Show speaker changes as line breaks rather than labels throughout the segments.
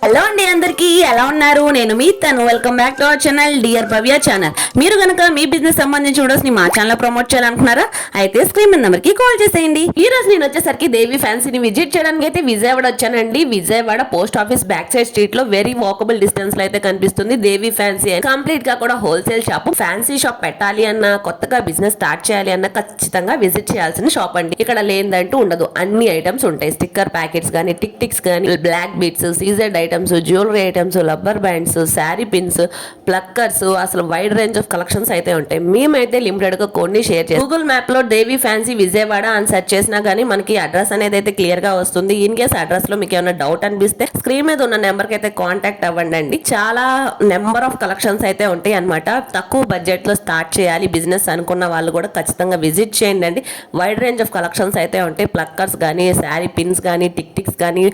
Hello అండి, అందరికీ ఎలా ఉన్నారు? నేను మీ తను. Welcome back to our channel dear Bhavya channel. మీరు గనక మీ బిజినెస్ సంబంధించి వీడియోస్ ని మా ఛానల్ ప్రమోట్ చేయాలనుకున్నారా? అయితే స్క్రీన్ మీద నెంబర్ కి కాల్ చేసేయండి. ఈ రోజు నేను వచ్చేసరికి దేవి ఫ్యాన్సీని విజిట్ చేయడానికి అయితే విజయవాడ వచ్చానండి. Vijayawada post office back side street లో వెరీ వాకబుల్ డిస్టెన్స్ లో అయితే కనిపిస్తుంది దేవి ఫ్యాన్సీ. కంప్లీట్ గా కూడా హోల్సేల్ షాప్. ఫ్యాన్సీ షాప్ పెట్టాలి అన్న, కొత్తగా బిజినెస్ స్టార్ట్ చేయాలి అన్న ఖచ్చితంగా విజిట్ చేయాల్సిన షాప్ అండి. ఇక్కడ లేదంటూ ఉండదు, అన్ని ఐటమ్స్ ఉంటాయి. స్టిక్కర్ ప్యాకెట్స్ గానీ, టిక్స్ గానీ, black beads, CZ items, jewellery items, rubber bands, sari pins, pluckers, అసలు వైడ్ రేంజ్ ఆఫ్ కలెక్షన్స్ అయితే ఉంటాయి. మేమైతే లిమిటెడ్ గా కొన్ని షేర్ చేస్తాం. గూగుల్ మ్యాప్ లో దేవి ఫ్యాన్సీ విజయవాడ అని సెర్చ్ చేసినా గానీ మనకి అడ్రస్ అనేది అయితే క్లియర్ గా వస్తుంది. ఇన్ కేస్ అడ్రస్ లో మీకు ఏమైనా డౌట్ అనిపిస్తే స్క్రీన్ మీద ఉన్న నెంబర్ కి అయితే కాంటాక్ట్ అవ్వండి. చాలా నెంబర్ ఆఫ్ కలెక్షన్స్ అయితే ఉంటాయి అనమాట. తక్కువ బడ్జెట్ లో స్టార్ట్ చేయాలి బిజినెస్ అనుకున్న వాళ్ళు కూడా ఖచ్చితంగా విజిట్ చేయండి. వైడ్ రేంజ్ ఆఫ్ కలెక్షన్స్ అయితే ఉంటాయి. ప్లక్కర్స్ కానీ, శారీ పిన్స్ కానీ, టిక్స్ కానీ,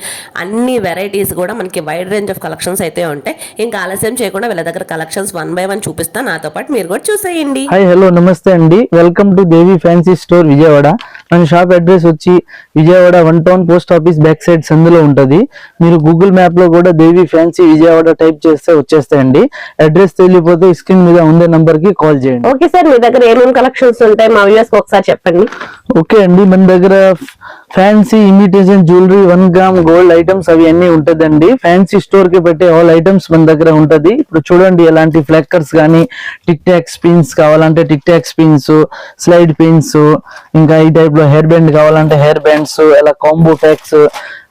అన్ని వెరైటీస్ కూడా మనకి వైడ్ రేంజ్ ఆఫ్ కలెక్షన్స్ అయితే ఉంటాయి. ఇంకా ఆలస్యం చేయకుండా వీళ్ళ దగ్గర కలెక్షన్స్ 1 by 1 చూపిస్తాను. నాతో పాటు మీరు కూడా చూసేయండి.
హాయ్, హలో, నమస్తే అండి. Welcome to Devi fancy store Vijayawada. మన షాప్ అడ్రస్ వచ్చి Vijayawada 1 town post office back side సందులో ఉంటది. మీరు గూగుల్ మ్యాప్ లో కూడా దేవి ఫ్యాన్సీ విజయవాడ టైప్ చేస్తే వచ్చేస్తాయండి. అడ్రస్ తెలియకపోతే స్క్రీన్ మీద ఉండే నంబర్ కి కాల్ చేయండి.
ఓకే సార్, మీ దగ్గర ఏమేమి కలెక్షన్స్ ఉంటాయి మా వ్యూవర్స్ ఒకసారి చెప్పండి.
ఓకే అండి, మన దగ్గర fancy imitation jewellery, 1 gram gold items అవి అన్ని ఉంటదండి. ఫ్యాన్సీ స్టోర్ కి పెట్టే ఆల్ ఐటమ్స్ మన దగ్గర ఉంటది. ఇప్పుడు చూడండి, ఎలాంటి ఫ్లెక్కర్స్ కానీ, టిక్ పిన్స్ కావాలంటే టిక్ పిన్స్, స్లైడ్ పిన్స్, ఇంకా ఈ టైప్ లో హెయిర్ బ్యాండ్ కావాలంటే హెయిర్ బ్యాండ్స్, ఇలా కాంబో ప్యాక్స్,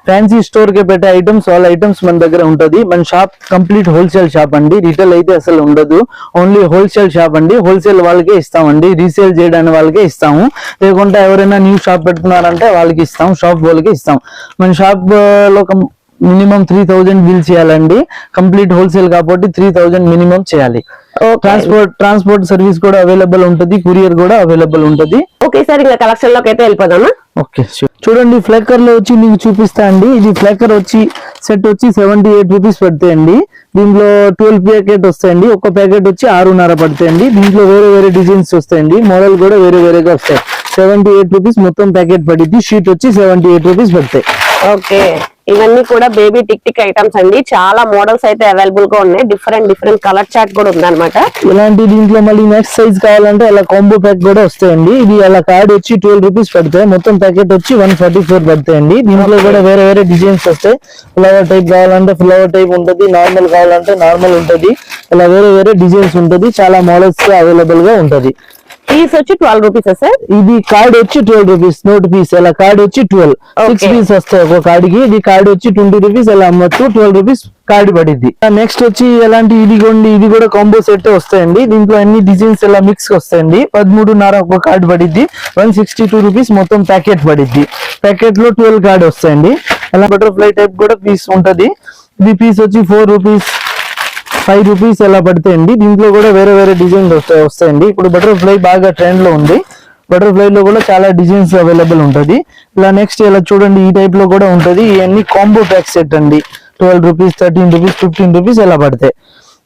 ఫ్యాన్సీ స్టోర్ కి పెట్టే ఐటమ్స్ ఆల్ ఐటమ్స్ మన దగ్గర ఉంటది. మన షాప్ కంప్లీట్ హోల్సేల్ షాప్ అండి. రిటైల్ అయితే అసలు ఉండదు, ఓన్లీ హోల్సేల్ షాప్ అండి. హోల్సేల్ వాళ్ళకే ఇస్తామండి, రీసేల్ చేయడానికి వాళ్ళకే ఇస్తాము. లేకుంటే ఎవరైనా న్యూ షాప్ పెట్టుకున్నారంటే వాళ్ళకి ఇస్తాం, షాప్ వాళ్ళకి ఇస్తాం. మన షాప్ లో మినిమం 3000 బిల్ చేయాలండి. కంప్లీట్ హోల్సేల్ కాబట్టి 3000 మినిమం చేయాలి. ట్రాన్స్పోర్ట్ సర్వీస్ కూడా అవైలబుల్ ఉంటది, కొరియర్ కూడా అవైలబుల్ ఉంటది.
ఓకే సార్, ఇంకా కలెక్షన్ లోకి అయితే వెళ్ళిపోదామా?
ఓకే, చూడండి, ఫ్లేకర్ లో వచ్చి మీకు చూపిస్తా అండి. ఇది ఫ్లేకర్ వచ్చి సెట్ వచ్చి 78 రూపీస్ పడతాయండి. దీంట్లో 12 ప్యాకెట్ వస్తాయండి. ఒక ప్యాకెట్ వచ్చి 6.5 పడతాయండి. దీంట్లో వేరే వేరే డిజైన్స్ వస్తాయండి, మోడల్ కూడా వేరే వేరేగా వస్తాయి. 78 రూపీస్ మొత్తం ప్యాకెట్ పడిద్ది. షీట్ వచ్చి 78 రూపీస్ పడతాయి.
ఓకే, ఇవన్నీ కూడా బేబీ టిక్ ఐటమ్స్ అండి. చాలా మోడల్స్ అయితే అవైలబుల్ గా ఉన్నాయి. డిఫరెంట్ కలర్ చార్ట్ కూడా ఉందన్నమాట.
ఇలాంటి దీంట్లో మళ్ళీ నెక్స్ట్ సైజ్ కావాలంటే అలా కాంబో ప్యాక్ కూడా వస్తాయండి. ఇది అలా కార్డ్ వచ్చి 12 రూపీస్ పడతాయి. మొత్తం ప్యాకెట్ వచ్చి 144 పడతాయండి. దీంట్లో కూడా వేరే వేరే డిజైన్స్ వస్తాయి. ఫ్లవర్ టైప్ కావాలంటే ఫ్లవర్ టైప్ ఉంటది, నార్మల్ కావాలంటే నార్మల్ ఉంటది. ఇలా వేరే వేరే డిజైన్స్ ఉంటది. చాలా మోడల్స్ అవైలబుల్ గా ఉంటది.
పీస్ వచ్చి 12 రూపీస్ సార్.
ఇది కార్డ్ వచ్చి 12 రూపీస్, నోట్ పీస్. అలా కార్డ్ వచ్చి 12, 6 పీస్ వస్తాయి ఒక కార్డుకి. ఇది కార్డ్ వచ్చి 20 రూపీస్. అలా అమ్మచ్చు, 12 రూపీస్ కార్డ్ పడిద్ది. నెక్స్ట్ వచ్చి ఎలాంటి ఇదిగోండి, ఇది కూడా కాంబో సెట్ వస్తాయండి. దీంట్లో అన్ని డిజైన్స్ ఎలా మిక్స్ వస్తాయండి. 13.5 ఒక కార్డ్ పడిద్ది. 162 రూపీస్ మొత్తం ప్యాకెట్ పడిద్ది. ప్యాకెట్ లో 12 కార్డ్ వస్తాయండి. అలా బటర్ఫ్లై టైప్ కూడా పీస్ ఉంటది. ఇది పీస్ వచ్చి 4 రూపీస్, 5 రూపీస్ ఎలా పడతాయండి. దీంట్లో కూడా వేరే వేరే డిజైన్స్ వస్తాయండి. ఇప్పుడు బటర్ఫ్లై బాగా ట్రెండ్ లో ఉంది. బటర్ఫ్లై లో కూడా చాలా డిజైన్స్ అవైలబుల్ ఉంటది. ఇలా నెక్స్ట్ ఇలా చూడండి, ఈ టైప్ లో కూడా ఉంటది. ఇవన్నీ కాంబో ప్యాక్ సెట్ అండి. 12 రూపీస్, 13 రూపీస్, 15 రూపీస్ ఎలా పడతాయి.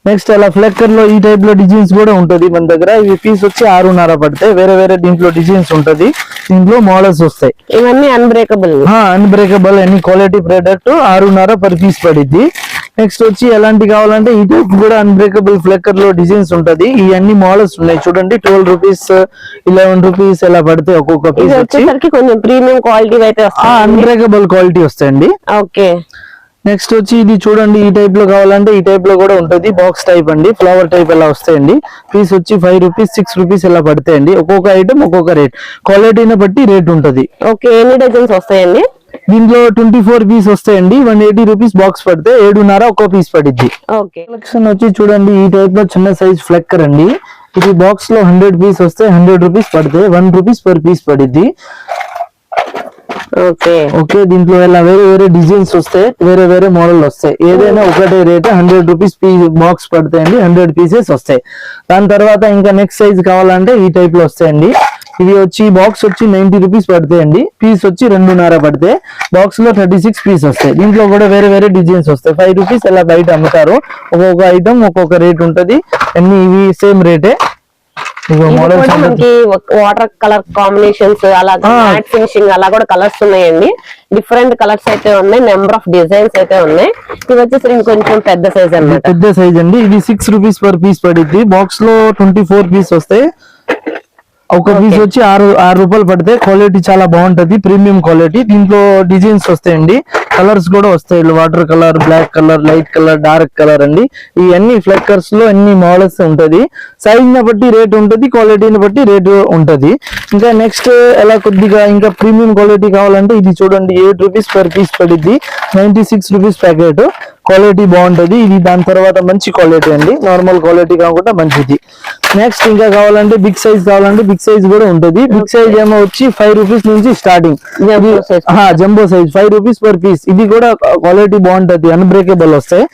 నెక్స్ట్ అలా ఫ్లెక్కర్ లో ఈ టైప్ లో డిజైన్స్ కూడా ఉంటది మన దగ్గర. ఇవి పీస్ వచ్చి 6.5 పడతాయి. వేరే వేరే దీంట్లో డిజైన్స్ ఉంటది. దీంట్లో మోడల్స్ వస్తాయి.
ఇవన్నీ
అన్బ్రేకబుల్ అన్ని క్వాలిటీ ప్రోడక్ట్. 6.5 పర్ పీస్ పడిద్ది. నెక్స్ట్ వచ్చి ఎలాంటి కావాలంటే ఈ టైప్ కూడా అన్బ్రేకబుల్ ఫ్లెక్కర్ లో డిజైన్స్ ఉంటది. ఈ అన్ని మోడల్స్ ఉన్నాయి చూడండి. 12 రూపీస్, 11 రూపీస్ ఎలా పడతాయి ఒక్కొక్క పీస్ వచ్చి.
కొంచెం ప్రీమియం క్వాలిటీ అయితే
అన్బ్రేకబుల్ క్వాలిటీ వస్తాయండి.
ఓకే,
నెక్స్ట్ వచ్చి ఇది చూడండి, ఈ టైప్ లో కావాలంటే ఈ టైప్ లో కూడా ఉంటది. బాక్స్ టైప్ అండి, ఫ్లవర్ టైప్ ఎలా వస్తాయండి. పీస్ వచ్చి 5 రూపీస్, 6 రూపీస్ ఎలా పడతాయండి. ఒక్కొక్క ఐటమ్ ఒక్కొక్క రేట్, క్వాలిటీని బట్టి రేట్ ఉంటది.
ఓకే, ఎన్ని డజన్స్ వస్తాయండి?
దీంట్లో 24 పీస్ వస్తాయండి. 180 రూపీస్ బాక్స్ పడితే 7.5 ఒక్కో పీస్ పడిద్ది. కలెక్షన్ వచ్చి చూడండి, ఈ టైప్ లో చిన్న సైజ్ ఫ్లెక్కర్ అండి. ఇది బాక్స్ లో 100 పీస్ వస్తే 100 రూపీస్ పడితే 1 రూపీస్ పర్ పీస్ పడిద్ది. ఓకే, దీంట్లో ఇలా వేరే వేరే డిజైన్స్ వస్తాయి, వేరే వేరే మోడల్ వస్తాయి. ఏదైనా ఒకటే రేట్. 100 రూపీస్ బాక్స్ పడతాయండి. 100 పీసెస్ వస్తాయి. దాని తర్వాత ఇంకా నెక్స్ట్ సైజ్ కావాలంటే ఈ టైప్ లో వస్తాయండి. ఇవి వచ్చి బాక్స్ వచ్చి 90 రూపీస్ పడతాయండి. పీస్ వచ్చి 2.5 పడితే బాక్స్ లో 36 పీస్ వస్తాయి. దీంట్లో కూడా వేరే వేరే డిజైన్స్ వస్తాయి. 5 రూపీస్ అలా బయట అమ్ముతారు. ఒక్కొక్క ఐటమ్ ఒక్కొక్క రేట్ ఉంటది. అన్ని ఇవి సేమ్ రేటే. ఇగో
ఇది
మోడల్స్
కూడా మనకి వాటర్ కలర్ కాంబినేషన్స్ అలా మ్యాట్ ఫినిషింగ్ అలా కూడా కలర్స్ ఉన్నాయండి. డిఫరెంట్ కలర్స్ అయితే ఉన్నాయి, నెంబర్ ఆఫ్ డిజైన్స్ అయితే ఉన్నాయి. ఇది వచ్చేసి ఇంకొంచెం పెద్ద సైజ్ అన్నమాట.
పెద్ద సైజ్ అండి. ఇది 6 రూపీస్ పర్ పీస్ పడిద్ది. బాక్స్ లో 24 పీస్ వస్తాయి. ఒక పీస్ వచ్చి 6 రూపాయలు పడితే. క్వాలిటీ చాలా బాగుంటది, ప్రీమియం క్వాలిటీ. దీంట్లో డిజైన్స్ వస్తాయండి, కలర్స్ కూడా వస్తాయి. Water colour, black colour, light colour, dark colour అండి. ఇవన్నీ ఫ్లెక్కర్స్ లో అన్ని మోడల్స్ ఉంటది. సైజ్ ని బట్టి రేట్ ఉంటది, క్వాలిటీని బట్టి రేట్ ఉంటది. ఇంకా నెక్స్ట్ ఎలా కొద్దిగా ఇంకా ప్రీమియం క్వాలిటీ కావాలంటే ఇది చూడండి, 8 రూపీస్ పర్ పీస్ పడిద్ది. 96 రూపీస్ ప్యాకెట్. క్వాలిటీ బాగుంటది ఇది. దాని తర్వాత మంచి క్వాలిటీ అండి, నార్మల్ క్వాలిటీ కాకుండా మంచిది. నెక్స్ట్ ఇంకా కావాలంటే బిగ్ సైజ్ కావాలంటే బిగ్ సైజ్ కూడా ఉంటది. బిగ్ సైజ్ ఏమో వచ్చి 5 రూపీస్ నుంచి starting. Jumbo size 5 rupees per piece. ఇది కూడా క్వాలిటీ బాగుంటది, అన్బ్రేకబుల్ వస్తాయి.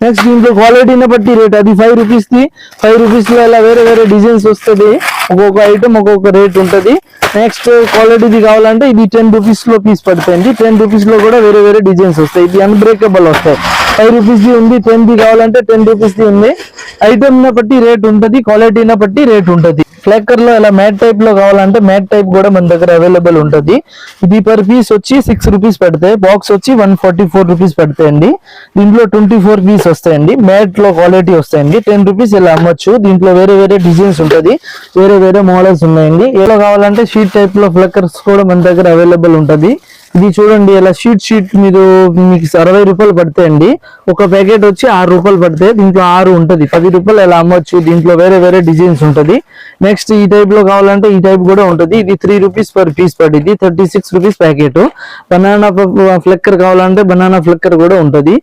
నెక్స్ట్ దీంట్లో క్వాలిటీని బట్టి రేట్. అది 5 రూపీస్ ది. 5 రూపీస్ లో ఇలా వేరే వేరే డిజైన్స్ వస్తుంది. ఒక్కొక్క ఐటమ్ ఒక్కొక్క రేట్ ఉంటది. నెక్స్ట్ క్వాలిటీది కావాలంటే ఇది 10 రూపీస్ లో పీస్ పడుతుంది. 10 రూపీస్ లో కూడా వేరే వేరే డిజైన్స్ వస్తాయి. ఇది అన్బ్రేకబుల్ వస్తాయి. 5 రూపీస్ ది ఉంది, 10 ది కావాలంటే 10 రూపీస్ ది ఉంది. ఐటమ్ ని బట్టి రేట్ ఉంటది, క్వాలిటీని బట్టి రేట్ ఉంటది. ఫ్లేకర్ లో ఇలా మ్యాట్ టైప్ లో కావాలంటే మ్యాట్ టైప్ కూడా మన దగ్గర అవైలబుల్ ఉంటది. ఇది పర్ పీస్ వచ్చి 6 రూపీస్ పడతాయి. బాక్స్ వచ్చి 144 రూపీస్ పడతాయండి. దీంట్లో 24 పీస్ వస్తాయండి. మ్యాట్ లో క్వాలిటీ వస్తాయండి. 10 రూపీస్ ఇలా అమ్మొచ్చు. దీంట్లో వేరే వేరే డిజైన్స్ ఉంటది, వేరే వేరే మోడల్స్ ఉన్నాయండి. ఎలా కావాలంటే షీట్ టైప్ లో ఫ్లెక్కర్స్ కూడా మన దగ్గర అవైలబుల్ ఉంటది. ఇది చూడండి, ఇలా షీట్ మీకు 60 రూపాయలు పడతాయండి. ఒక ప్యాకెట్ వచ్చి 6 రూపాయలు పడతాయి. దీంట్లో 6 ఉంటది, 10 రూపాయలు ఎలా అమ్మొచ్చు. దీంట్లో వేరే వేరే డిజైన్స్ ఉంటది. నెక్స్ట్ ఈ టైప్ లో కావాలంటే ఈ టైప్ కూడా ఉంటది. ఇది 3 రూపీస్ పర్ పీస్ పడింది. 36 రూపీస్ ప్యాకెట్. బనానా ఫ్లెక్కర్ కావాలంటే బనానా ఫ్లెక్కర్ కూడా ఉంటది.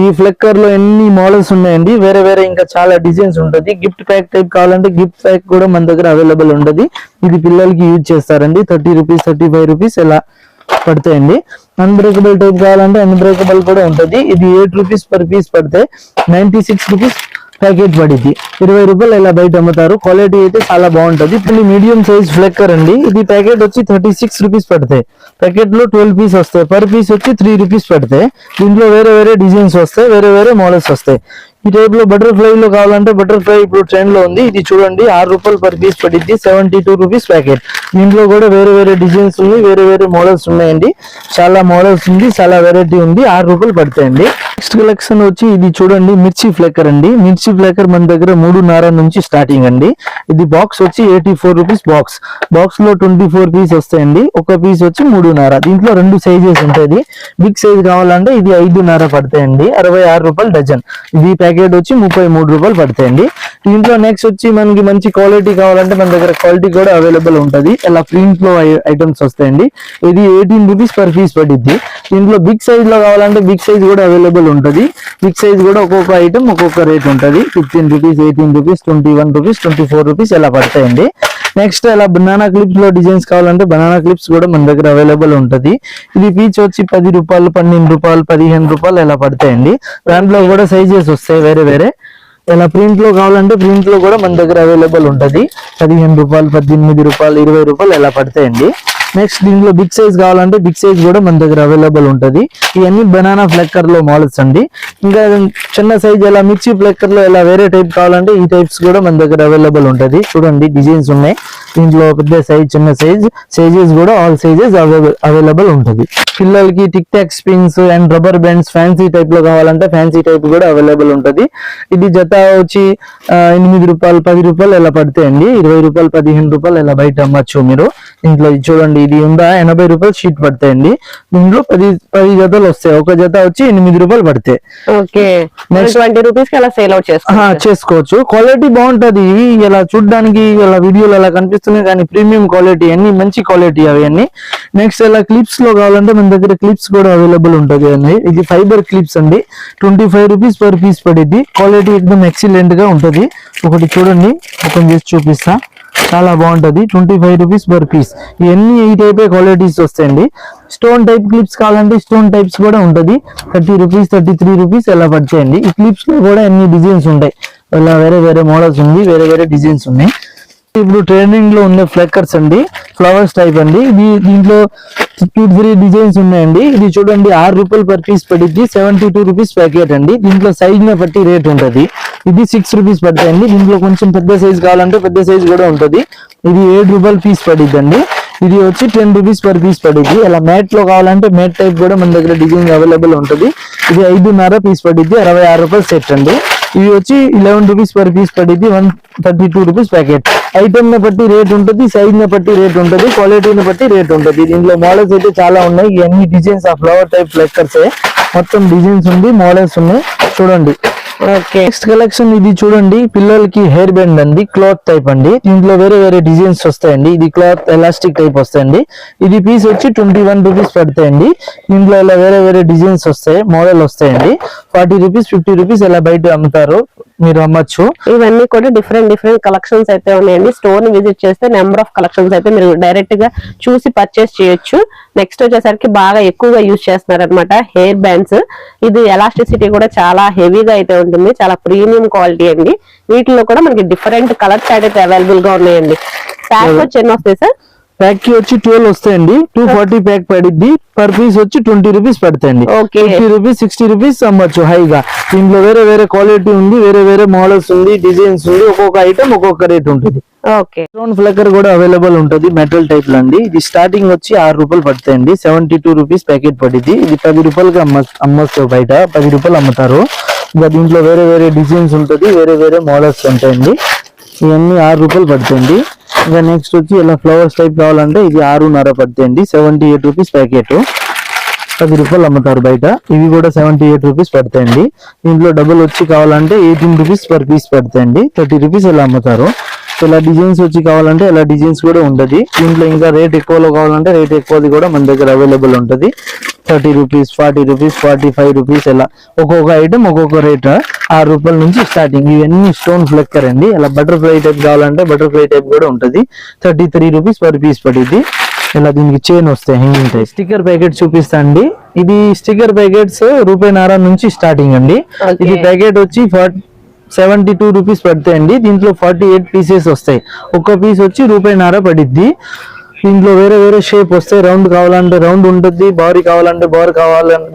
ఈ ఫ్లెక్కర్ లో ఎన్ని మోడల్స్ ఉన్నాయండి, వేరే వేరే ఇంకా చాలా డిజైన్స్ ఉంటది. గిఫ్ట్ ప్యాక్ టైప్ కావాలంటే గిఫ్ట్ ప్యాక్ కూడా మన దగ్గర అవైలబుల్ ఉంటది. ఇది పిల్లలకి యూజ్ చేస్తారండి. 30 రూపీస్, 35 రూపీస్ ఎలా పడతాయండి. అన్బ్రేకబుల్ టైప్ కావాలంటే అన్బ్రేకబుల్ కూడా ఉంటది. ఇది 8 రూపీస్ పర్ పీస్ పడతాయి. 96 రూపీస్ ప్యాకెట్ పడిద్ది. 20 రూపాయలు ఇలా బయట అమ్ముతారు. క్వాలిటీ అయితే చాలా బాగుంటది. ఇప్పుడు మీడియం సైజ్ ఫ్లెక్కర్ అండి. ఇది ప్యాకెట్ వచ్చి 36 రూపీస్ పడతాయి. ప్యాకెట్ లో 12 పీస్ వస్తాయి. పర్ పీస్ వచ్చి 3 రూపీస్ పడతాయి. దీంట్లో వేరే వేరే డిజైన్స్ వస్తాయి, వేరే వేరే మోడల్స్ వస్తాయి. ఈ టైప్ లో బటర్ఫ్లై లో కావాలంటే బటర్ఫ్లై ఇప్పుడు ట్రెండ్ లో ఉంది. ఇది చూడండి, 6 రూపాయలు పర్ పీస్ పడిద్ది. 72 rupees packet. దీంట్లో కూడా వేరే వేరే డిజైన్స్ ఉన్నాయి, వేరే వేరే మోడల్స్ ఉన్నాయండి. చాలా మోడల్స్ ఉంది, చాలా వెరైటీ ఉంది. 6 రూపాయలు పడతాయండి. నెక్స్ట్ కలెక్షన్ వచ్చి ఇది చూడండి, మిర్చి ఫ్లేకర్ అండి. మిర్చి ఫ్లేకర్ మన దగ్గర 3.5 నుంచి స్టార్టింగ్ అండి. ఇది బాక్స్ వచ్చి 84 రూపీస్ బాక్స్. బాక్స్ లో 24 పీస్ వస్తాయండి. ఒక పీస్ వచ్చి 3.5. దీంట్లో 2 సైజెస్ ఉంటాయి. బిగ్ సైజ్ కావాలంటే ఇది 5.5 పడతాయండి. 66 రూపాయలు డజన్. ఇది ప్యాకెట్ వచ్చి 33 రూపాయలు పడతాయండి. దీంట్లో నెక్స్ట్ వచ్చి మనకి మంచి క్వాలిటీ కావాలంటే మన దగ్గర క్వాలిటీ కూడా అవైలబుల్ ఉంటది. ఇలా ప్రింట్ లో ఐటమ్స్ వస్తాయండి. ఇది 18 రూపీస్ పర్ పీస్ పడిద్ది. దీంట్లో బిగ్ సైజ్ లో కావాలంటే బిగ్ సైజ్ కూడా అవైలబుల్ ఉంటది. బిగ్ సైజ్ కూడా ఒక్కొక్క ఐటమ్ ఒక్కొక్క రేట్ ఉంటది. 15 రూపీస్, 18 రూపీస్, 21 రూపీస్, 24 రూపీస్ ఇలా పడతాయండి. నెక్స్ట్ ఇలా బనానా క్లిప్స్ లో డిజైన్స్ కావాలంటే బనానా క్లిప్స్ కూడా మన దగ్గర అవైలబుల్ ఉంటది. ఇది పీచ్ వచ్చి 10 రూపాయలు, 12 రూపాయలు, 15 రూపాయలు ఇలా పడతాయండి. దాంట్లో కూడా సైజెస్ వస్తాయి వేరే వేరే. ఇలా ప్రింట్ లో కావాలంటే ప్రింట్ లో కూడా మన దగ్గర అవైలబుల్ ఉంటది. 15 రూపాయలు, 18 రూపాయలు, 20 రూపాయలు ఇలా పడతాయండి. నెక్స్ట్ దీంట్లో బిగ్ సైజ్ కావాలంటే బిగ్ సైజ్ కూడా మన దగ్గర అవైలబుల్ ఉంటది. ఇవన్నీ బనానా ఫ్లెక్కర్ లో మోడల్స్ అండి. ఇంకా చిన్న సైజ్ ఇలా మిర్చి ఫ్లెక్కర్ లో ఇలా వేరే టైప్ కావాలంటే ఈ టైప్స్ కూడా మన దగ్గర అవైలబుల్ ఉంటది. చూడండి, డిజైన్స్ ఉన్నాయి. దీంట్లో పెద్ద సైజ్, చిన్న సైజ్, సైజెస్ కూడా ఆల్ సైజెస్ అవైలబుల్ ఉంటది. పిల్లలకి tick talk spins and rubber bands fancy type లో కావాలంటే ఫ్యాన్సీ టైప్ కూడా అవైలబుల్ ఉంటది. ఇది జత వచ్చి 8 రూపాయలు, 10 రూపాయలు ఇలా పడతాయండి. 20 రూపాయలు, 15 రూపాయలు ఇలా బయట అమ్మచ్చు మీరు. ఇంట్లో చూడండి, ఇది ఉందా 80 రూపాయలు షీట్ పడతాయండి. దీంట్లో 10 జతలు వస్తాయి. ఒక జత వచ్చి 8 రూపాయలు పడతాయి.
ఓకే, 20 రూపీస్ కి అలా సేల్ అవుట్
చేసుకోవచ్చు. క్వాలిటీ బాగుంటది. ఇలా చూడడానికి ఇలా వీడియోలో అలా కనిపిస్తున్నాయి కానీ ప్రీమియం క్వాలిటీ అన్ని, మంచి క్వాలిటీ అవన్నీ. నెక్స్ట్ ఇలా క్లిప్స్ లో కావాలంటే మన దగ్గర క్లిప్స్ కూడా అవైలబుల్ ఉంటది అండి. ఇది ఫైబర్ క్లిప్స్ అండి. 25 రూపీస్ పర్ పీస్ పడిద్ది. క్వాలిటీ ఎక్దమ్ ఎక్సలెంట్ గా ఉంటది. ఒకటి చూడండి, ఓపెన్ చేసి చూపిస్తా. చాలా బాగుంటది. 25 రూపీస్ పర్ పీస్. ఇవన్నీ ఈ టైప్ క్వాలిటీస్ వస్తాయండి. స్టోన్ టైప్ క్లిప్స్ కావాలంటే స్టోన్ టైప్స్ కూడా ఉంటది. 30 రూపీస్, 33 రూపీస్ ఎలా పడతాయండి. ఈ క్లిప్స్ లో కూడా ఎన్ని డిజైన్స్ ఉంటాయి. ఇలా వేరే వేరే మోడల్స్ ఉంది, వేరే వేరే డిజైన్స్ ఉన్నాయి. ఇప్పుడు ట్రెండింగ్ లో ఉన్న ఫ్లెక్కర్స్ అండి, ఫ్లవర్స్ టైప్ అండి. దీంట్లో 2-3 డిజైన్స్ ఉన్నాయండి. ఇది చూడండి 6 రూపాయలు పర్ పీస్ పడిద్ది, 72 రూపీస్ ప్యాకెట్ అండి. దీంట్లో సైజ్ ని బట్టి రేట్ ఉంటది. ఇది 6 రూపీస్ పడతాయండి. దీంట్లో కొంచెం పెద్ద సైజ్ కావాలంటే పెద్ద సైజ్ కూడా ఉంటది. ఇది 7 రూపాయలు పీస్ పడిద్ది అండి. ఇది వచ్చి 10 రూపీస్ పర్ పీస్ పడిద్ది. అలా మ్యాట్ లో కావాలంటే మ్యాట్ టైప్ కూడా మన దగ్గర డిజైన్ అవైలబుల్ ఉంటది. ఇది 5.5 పీస్ పడిద్ది, 66 రూపాయలు సెట్ అండి. ఇవి వచ్చి 11 రూపీస్ పర్ పీస్ పడిద్ది, 132 రూపీస్ ప్యాకెట్. ఐటమ్ ని బట్టి రేట్ ఉంటుంది, సైజ్ ని బట్టి రేట్ ఉంటుంది, క్వాలిటీని బట్టి రేట్ ఉంటుంది. దీంట్లో మోడల్స్ అయితే చాలా ఉన్నాయి. ఇవన్నీ డిజైన్స్ ఆ ఫ్లవర్ టైప్ ఫ్లెక్కర్స్ మొత్తం డిజైన్స్ ఉంది, మోడల్స్ ఉన్నాయి చూడండి.
ఓకే,
నెక్స్ట్ కలెక్షన్ ఇది చూడండి, పిల్లలకి హెయిర్ బ్యాండ్ అండి, క్లాత్ టైప్ అండి. దీంట్లో వేరే వేరే డిజైన్స్ వస్తాయండి. ఇది క్లాత్ ఎలాస్టిక్ టైప్ వస్తాయండి. ఇది పీస్ వచ్చి 21 రూపీస్ పడతాయండి. దీంట్లో ఇలా వేరే వేరే డిజైన్స్ వస్తాయి, మోడల్ వస్తాయండి. 40 రూపీస్ 50 రూపీస్ ఇలా బయట అమ్ముతారు, మీరు అమ్మచ్చు.
ఇవన్నీ కూడా డిఫరెంట్ కలెక్షన్స్ అయితే ఉన్నాయండి. స్టోర్ ని విజిట్ చేస్తే నెంబర్ ఆఫ్ కలెక్షన్స్ అయితే మీరు డైరెక్ట్ గా చూసి పర్చేస్ చేయొచ్చు. నెక్స్ట్ వచ్చేసరికి బాగా ఎక్కువగా యూజ్ చేస్తున్నారు అనమాట హెయిర్ బ్యాండ్స్. ఇది ఎలాస్టిసిటీ కూడా చాలా హెవీగా అయితే ఉంటుంది, చాలా ప్రీమియం క్వాలిటీ అండి. వీటిలో కూడా మనకి డిఫరెంట్ కలర్స్ అయితే అవైలబుల్ గా ఉన్నాయండి. ప్యాక్ వచ్చి ఎన్ని వస్తాయి సార్?
ప్యాక్ కి వచ్చి 12 వస్తాయండి. 240 ప్యాక్ పడిద్ది. పర్ పీస్ వచ్చి 20 రూపీస్ పడతాయండి.
Okay.
50 రూపీస్ 60 రూపీస్ అమ్మచ్చు హైగా. దీంట్లో వేరే వేరే క్వాలిటీ ఉంది, వేరే వేరే మోడల్స్ ఉంది, డిజైన్స్ ఉంది. ఒక్కొక్క ఐటమ్ ఒక్కొక్క రేట్ ఉంటుంది.
ఓకే,
స్టోన్ ఫ్లక్కర్ కూడా అవైలబుల్ ఉంటుంది, మెటల్ టైప్ లో అండి. ఇది స్టార్టింగ్ వచ్చి 6 రూపాయలు పడతాయండి. 72 రూపీస్ ప్యాకెట్ పడిద్ది. ఇది 10 రూపాయలకి అమ్మచ్చు, బయట 10 రూపాయలు అమ్ముతారు. ఇంకా దీంట్లో వేరే వేరే డిజైన్స్ ఉంటుంది, వేరే వేరే మోడల్స్ ఉంటాయండి. ఇవన్నీ 6 రూపాయలు పడుతుంది. ఇంకా నెక్స్ట్ వచ్చి ఇలా ఫ్లవర్స్ టైప్ కావాలంటే ఇది 6.5 పడుతుంది. 78 రూపీస్ ప్యాకెట్, 10 రూపాయలు అమ్ముతారు బయట. ఇవి కూడా 78 రూపీస్ పడతాయండి. దీంట్లో డబుల్ వచ్చి కావాలంటే 18 రూపీస్ పర్ పీస్ పడతాయండి. 30 రూపీస్ ఇలా అమ్ముతారు. ఇలా డిజైన్స్ వచ్చి కావాలంటే ఇలా డిజైన్స్ కూడా ఉంటది. దీంట్లో ఇంకా రేట్ ఎక్కువలో కావాలంటే రేట్ ఎక్కువది కూడా మన దగ్గర అవైలబుల్ ఉంటది. 30 రూపీస్ 40 రూపీస్ 45 రూపీస్ ఇలా ఒక్కొక్క ఐటమ్ ఒక్కొక్క రేట్. 6 రూపాయల నుంచి స్టార్టింగ్. ఇవన్నీ స్టోన్ ఫ్లెక్కర్ అండి. ఇలా బటర్ఫ్లై టైప్ కావాలంటే బటర్ఫ్లై టైప్ కూడా ఉంటది. 33 రూపీస్ పర్ పీస్ పడిద్ది. ఇలా దీనికి చైన్ వస్తాయి, హ్యాంగింగ్ టైప్. స్టిక్కర్ ప్యాకెట్ చూపిస్తా అండి. ఇది స్టిక్కర్ ప్యాకెట్స్ ₹1.5 నుంచి స్టార్టింగ్ అండి. ఇది ప్యాకెట్ వచ్చి 72 రూపీస్ పడతాయండి. దీంట్లో 48 పీసెస్ వస్తాయి. ఒక్క పీస్ వచ్చి ₹1.5 పడిద్ది. దీంట్లో వేరే వేరే షేప్ వస్తాయి. రౌండ్ కావాలంటే రౌండ్ ఉంటుంది, బార్ కావాలంటే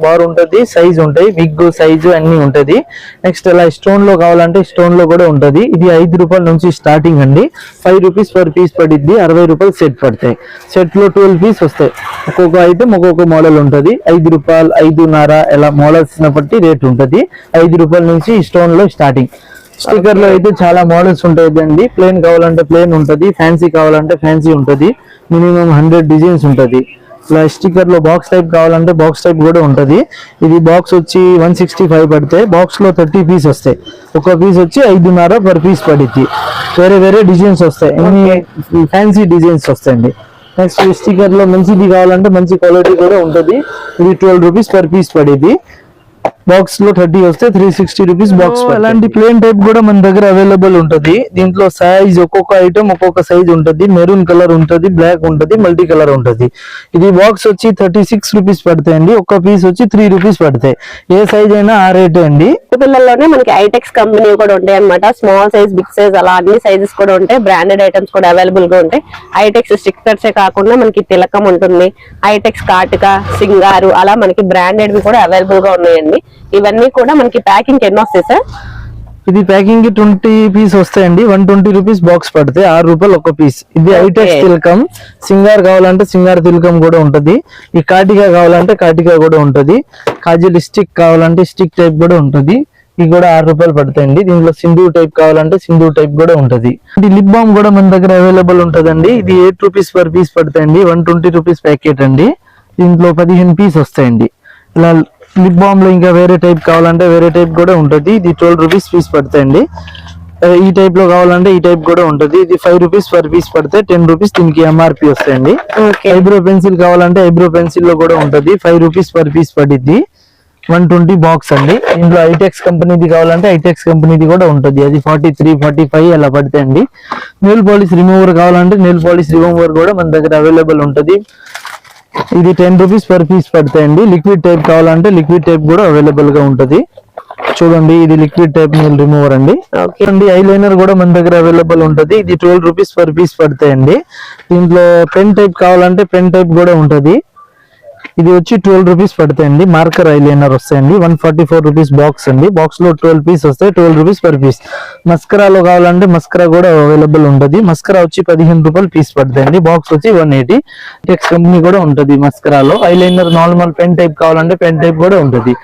బార్ ఉంటుంది, సైజ్ ఉంటాయి, బిగ్ సైజు అన్ని ఉంటది. నెక్స్ట్ ఇలా స్టోన్ లో కావాలంటే స్టోన్ లో కూడా ఉంటది. ఇది 5 రూపాయల నుంచి స్టార్టింగ్ అండి. 5 రూపీస్ పర్ పీస్ పడిద్ది. 60 రూపాయలు సెట్ పడతాయి. సెట్ లో 12 పీస్ వస్తాయి. ఒక్కొక్క ఐటమ్ ఒక్కొక్క మోడల్ ఉంటది. 5 రూపాయలు 5.5 ఇలా మోడల్స్ బట్టి రేట్ ఉంటది. 5 రూపాయల నుంచి స్టోన్ లో స్టార్టింగ్. స్టిక్కర్ లో అయితే చాలా మోడల్స్ ఉంటాయండి. ప్లేన్ కావాలంటే ప్లేన్ ఉంటది, ఫ్యాన్సీ కావాలంటే ఫ్యాన్సీ ఉంటది. మినిమం 100 డిజైన్స్ ఉంటది. ఇలా స్టిక్కర్ లో బాక్స్ టైప్ కావాలంటే బాక్స్ టైప్ కూడా ఉంటది. ఇది బాక్స్ వచ్చి 165 పడతాయి. బాక్స్ లో 30 పీస్ వస్తాయి. ఒక పీస్ వచ్చి 5.5 పర్ పీస్ పడిద్ది. వేరే వేరే డిజైన్స్ వస్తాయి, అన్ని ఫ్యాన్సీ డిజైన్స్ వస్తాయండి. నెక్స్ట్ స్టిక్కర్ లో మంచిది కావాలంటే మంచి క్వాలిటీ కూడా ఉంటది. ఇది 12 రూపీస్ పర్ పీస్ పడిద్ది. బాక్స్ లో 30 వస్తే 360 రూపీస్ బాక్స్. అలాంటి ప్లేన్ టైప్ కూడా మన దగ్గర అవైలబుల్ ఉంటది. దీంట్లో సైజ్ ఒక్కొక్క ఐటమ్ ఒక్కొక్క సైజ్ ఉంటది. మెరూన్ కలర్ ఉంటది, బ్లాక్ ఉంటది, మల్టీ కలర్ ఉంటది. ఇది బాక్స్ వచ్చి 36 రూపీస్ పడతాయండి. ఒక్క పీస్ వచ్చి 3 రూపీస్ పడతాయి. ఏ సైజ్ అయినా ఆ రేట్ అండి.
పిల్లల్లోనే మనకి ఐటెక్స్ కంపెనీ కూడా ఉంటాయి అనమాట. స్మాల్ సైజ్, బిగ్ సైజ్ అలా అన్ని సైజెస్ కూడా ఉంటాయి. బ్రాండెడ్ ఐటమ్స్ కూడా అవైలబుల్ గా ఉంటాయి. ఐటెక్స్ స్టిక్కర్స్ కాకుండా మనకి తిలకం ఉంటుంది, ఐటెక్స్ కాటుక, సింగారు అలా మనకి బ్రాండెడ్ కూడా అవైలబుల్ గా ఉన్నాయండి. ఇవన్నీ కూడా మనకి ప్యాకింగ్ ఎన్ని వస్తాయి సార్?
ఇది ప్యాకింగ్ కి 20 పీస్ వస్తాయండి. 120 రూపీస్ బాక్స్ పడతాయి. 6 రూపాయలు ఒక పీస్. ఇది ఐటెక్స్ తిలకం. సింగార్ కావాలంటే సింగార్ తిలకం కూడా ఉంటది. ఈ కాటికా కావాలంటే కాటికా కూడా ఉంటది. కాజల్ స్టిక్ కావాలంటే స్టిక్ టైప్ కూడా ఉంటది. ఇది కూడా 6 రూపాయలు పడతాయండి. దీంట్లో సింధూర్ టైప్ కావాలంటే సింధూర్ టైప్ కూడా ఉంటది. ఇది లిప్ బామ్ కూడా మన దగ్గర అవైలబుల్ ఉంటదండి. ఇది 8 రూపీస్ పర్ పీస్ పడతాయండి. 120 రూపీస్ ప్యాకెట్ అండి. దీంట్లో 15 పీస్ వస్తాయండి. ఇలా లిప్ బామ్ లో ఇంకా వేరే టైప్ కావాలంటే వేరే టైప్ కూడా ఉంటది. ఇది 12 రూపీస్ పీస్ పడతాయండి. ఈ టైప్ లో కావాలంటే ఈ టైప్ కూడా ఉంటది. ఇది 5 రూపీస్ పర్ పీస్ పడతాయి. 10 రూపీస్ దీనికి ఎంఆర్పి వస్తాయండి. ఐబ్రో పెన్సిల్ కావాలంటే ఐబ్రో పెన్సిల్ లో కూడా ఉంటది. 5 రూపీస్ పర్ పీస్ పడిద్ది. 120 బాక్స్ అండి. ఇందులో ఐటెక్స్ కంపెనీది కావాలంటే ఐటెక్స్ కంపెనీది కూడా ఉంటది. అది 43, 45 అలా పడతాయండి. నెయిల్ పాలిష్ రిమూవర్ కావాలంటే నెయిల్ పాలిష్ రిమూవర్ కూడా మన దగ్గర అవైలబుల్ ఉంటది. ఇది 10 రూపీస్ పర్ పీస్ పడతాయండి. లిక్విడ్ టైప్ కావాలంటే లిక్విడ్ టైప్ కూడా అవైలబుల్ గా ఉంటది. చూడండి, ఇది లిక్విడ్ టైప్ నెయిల్ రిమూవర్ అండి. ఐలైనర్ కూడా మన దగ్గర అవైలబుల్ ఉంటది. ఇది 12 రూపీస్ పర్ పీస్ పడతాయండి. దీంట్లో పెన్ టైప్ కావాలంటే పెన్ టైప్ కూడా ఉంటది. ఇది వచ్చి 12 రూపీస్ పడతాయండి. మార్కర్ ఐలైనర్ వస్తాయండి. 144 రూపీస్ బాక్స్ అండి. బాక్స్ లో 12 పీస్ వస్తాయి. 12 రూపీస్ పర్ పీస్. మస్కరాలో కావాలంటే మస్కరా కూడా అవైలబుల్ ఉంటుంది. మస్కరా వచ్చి 15 రూపాయలు పీస్ పడతాయండి. బాక్స్ వచ్చి 180. టెక్స్ కంపెనీ కూడా ఉంటుంది మస్కరాలో. ఐలైనర్ నార్మల్ పెన్ టైప్ కావాలంటే పెన్ టైప్ కూడా ఉంటుంది.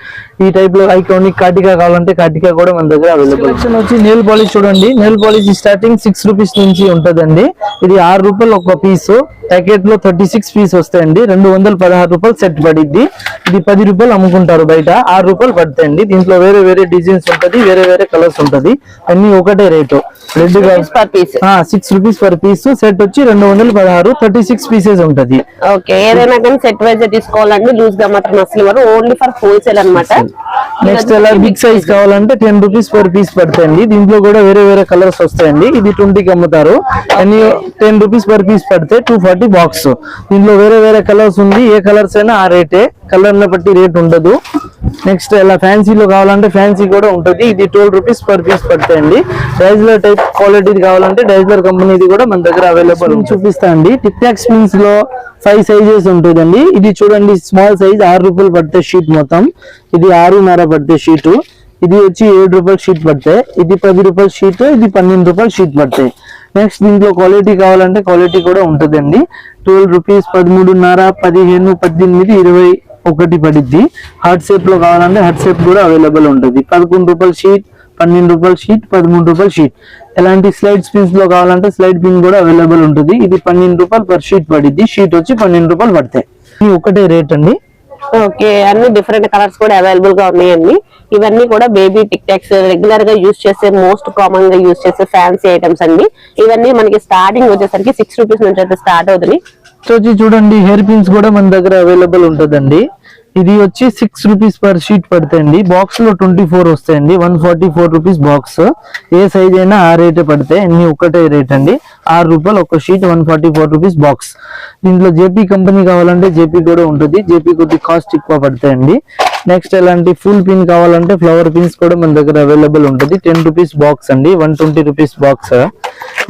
ఈ టైప్ లో ఐకానిక్ కాటికా కావాలంటే కాటికా కూడా మన దగ్గర అవైలబుల్ వచ్చి నెయిల్ పాలిష్ చూడండి. నెయిల్ పాలిష్ స్టార్టింగ్ 6 రూపీస్ నుంచి ఉంటదండి. ఇది 6 రూపాయలు ఒక పీస్. ప్యాకెట్ లో 36 పీస్ వస్తాయండి. 216 రూపాయలు సెట్ పడిద్ది. ఇది 10 రూపాయలు అమ్ముకుంటారు బయట. 6 రూపాయలు పడతాయండి. దీంట్లో వేరే వేరే డిజైన్స్ ఉంటది, వేరే వేరే కలర్స్ ఉంటది. అన్ని ఒకటే rate. Red 6 rupees per piece. Set వచ్చి 216, 36 పీసెస్ ఉంటది.
ఓకే, ఏదైనా కానీ సెట్ వైజ్ తీసుకోవాలండి. లూజ్ గా మాత్రం అసలు ఇవ్వరు. ఓన్లీ ఫర్ హోల్సేల్ అన్నమాట.
నెక్స్ట్ అలా బిగ్ సైజ్ కావాలంటే 10 రూపీస్ పర్ పీస్ పడతాయండి. దీంట్లో కూడా వేరే వేరే కలర్స్ వస్తాయండి. ఇది 20కి అమ్ముతారు. అన్ని 10 రూపీస్ పర్ పీస్ పడితే 240 బాక్స్. దీంట్లో వేరే వేరే కలర్స్ ఉంది. ఏ కలర్స్ అయినా ఆ రేటే, కలర్ ని బట్టి రేట్ ఉండదు. నెక్స్ట్ ఇలా ఫ్యాన్సీలో కావాలంటే ఫ్యాన్సీ కూడా ఉంటుంది. ఇది 12 రూపీస్ పర్ పీస్ పడతాయండి. డైజ్లర్ టైప్ క్వాలిటీది కావాలంటే డైజ్లర్ కంపెనీది కూడా మన దగ్గర అవైలబుల్ చూపిస్తా అండి. టిక్ టాక్ స్పిన్స్ లో 5 సైజెస్ ఉంటుందండి. ఇది చూడండి స్మాల్ సైజ్ 6 రూపాయలు పడితే షీట్ మొత్తం. ఇది 6.5 పడితే షీటు. ఇది వచ్చి 7 రూపాయలు షీట్ పడతాయి. ఇది 10 రూపాయలు షీట్. ఇది 12 రూపాయలు షీట్ పడతాయి. నెక్స్ట్ దీంట్లో క్వాలిటీ కావాలంటే క్వాలిటీ కూడా ఉంటుందండి. 12 రూపీస్, 13.5, 15, 18, 21 పడిద్ది. హార్ట్ షేప్ లో కావాలంటే హార్ట్ షేప్ కూడా అవైలబుల్ ఉంటుంది. 11 రూపాయల షీట్, 12 రూపాయల షీట్, 13 రూపాయల షీట్. ఎలాంటి స్లైడ్ స్పిన్స్ లో కావాలంటే స్లైడ్ పిన్ కూడా అవైలబుల్ ఉంటుంది. ఇది 12 రూపాయలు పర్ షీట్ పడిద్ది. షీట్ వచ్చి 12 రూపాయలు పడతాయి. ఇది ఒకటే రేట్ అండి.
ఓకే, అన్ని డిఫరెంట్ కలర్స్ కూడా అవైలబుల్ గా ఉన్నాయండి. ఇవన్నీ కూడా బేబీ టిక్ టాక్స్ రెగ్యులర్ గా యూజ్ చేసే, మోస్ట్ కామన్ గా యూజ్ చేసే ఫ్యాన్సీ ఐటమ్స్ అండి. ఇవన్నీ మనకి స్టార్టింగ్ వచ్చేసరికి 6 రూపీస్ నుంచి అయితే స్టార్ట్ అవుతుంది.
వచ్చి చూడండి హెయిర్ పిన్స్ కూడా మన దగ్గర అవైలబుల్ ఉంటుందండి. ఇది వచ్చి 6 రూపీస్ పర్ షీట్ పడతాయండి. బాక్స్ లో 24 వస్తాయండి. 144 రూపీస్ బాక్స్. ఏ సైజ్ అయినా ఆ రేటే పడతాయి. అన్ని ఒకటే రేట్ అండి. 6 రూపాయలు ఒక షీట్, 144 రూపీస్ బాక్స్. దీంట్లో జేపీ కంపెనీ కావాలంటే జేపీ కూడా ఉంటుంది. జేపీ కొద్ది కాస్ట్ ఎక్కువ పడతాయండి. నెక్స్ట్ ఎలాంటి ఫుల్ పిన్ కావాలంటే ఫ్లవర్ పిన్స్ కూడా మన దగ్గర అవైలబుల్ ఉంటుంది. 10 రూపీస్ బాక్స్ అండి. 120 రూపీస్ బాక్స్.